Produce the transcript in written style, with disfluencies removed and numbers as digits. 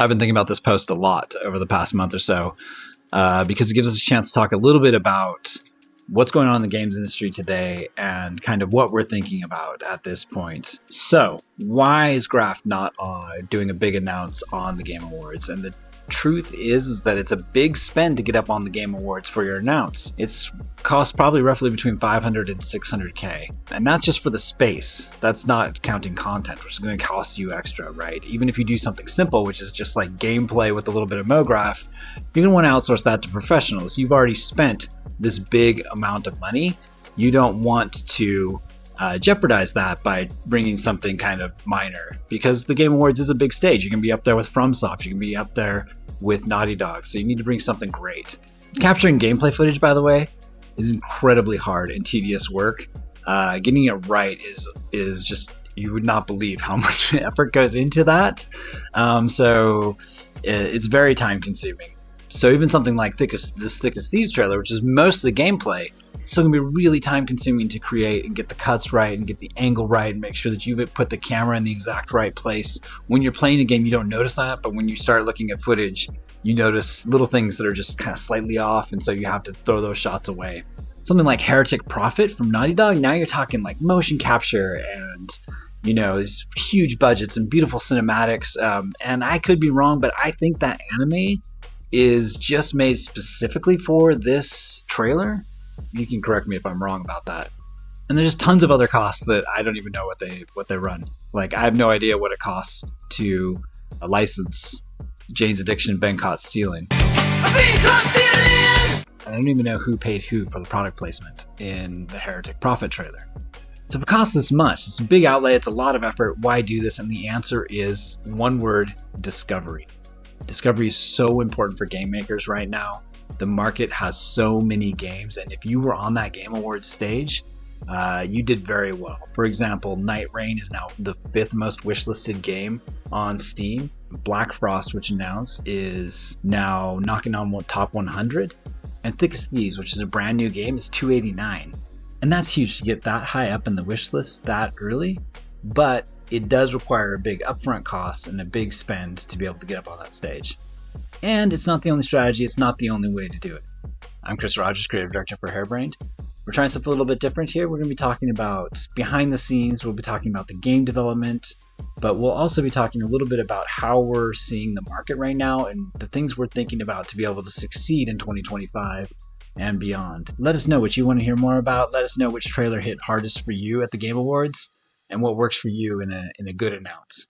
I've been thinking about this post a lot over the past month or so because it gives us a chance to talk a little bit about what's going on in the games industry today and kind of what we're thinking about at this point. So why is Graph not doing a big announce on the Game Awards? And the truth is that it's a big spend to get up on the Game Awards for your announce. It's cost probably roughly between 500 and 600K. And that's just for the space. That's not counting content, which is going to cost you extra, right? Even if you do something simple, which is just like gameplay with a little bit of MoGraph, you're going to want to outsource that to professionals. You've already spent this big amount of money. You don't want to jeopardize that by bringing something kind of minor, because the Game Awards is a big stage. You can be up there with FromSoft, you can be up there with Naughty Dog, so you need to bring something great. Capturing gameplay footage, by the way, is incredibly hard and tedious work. Getting it right is just, you would not believe how much effort goes into that. So it's very time consuming. So even something like this Thick as Thieves trailer, which is mostly gameplay, it's still gonna be really time consuming to create and get the cuts right and get the angle right and make sure that you've put the camera in the exact right place. When you're playing a game, you don't notice that, but when you start looking at footage, you notice little things that are just kind of slightly off, and so you have to throw those shots away. Something like Heretic Prophet from Naughty Dog, now you're talking like motion capture and, you know, these huge budgets and beautiful cinematics. And I could be wrong, but I think that anime is just made specifically for this trailer. You can correct me if I'm wrong about that. And there's just tons of other costs that I don't even know what they run. Like, I have no idea what it costs to license Jane's Addiction, Been Caught Stealing. I don't even know who paid who for the product placement in the Heretic Prophet trailer. So if it costs this much, it's a big outlay, it's a lot of effort, why do this? And the answer is one word: discovery. Discovery is so important for game makers right now. The market has so many games, and if you were on that Game Awards stage, you did very well. For example, Night Rain is now the 5th most wishlisted game on Steam. Black Frost, which announced, is now knocking on top 100. And Thick as Thieves, which is a brand new game, is 289. And that's huge to get that high up in the wish list that early, but it does require a big upfront cost and a big spend to be able to get up on that stage. And it's not the only strategy, it's not the only way to do it. I'm Chris Rogers, Creative Director for Hairbrained. We're trying something a little bit different here. We're going to be talking about behind the scenes, we'll be talking about the game development, but we'll also be talking a little bit about how we're seeing the market right now and the things we're thinking about to be able to succeed in 2025 and beyond. Let us know what you want to hear more about. Let us know which trailer hit hardest for you at the Game Awards and what works for you in a good announce.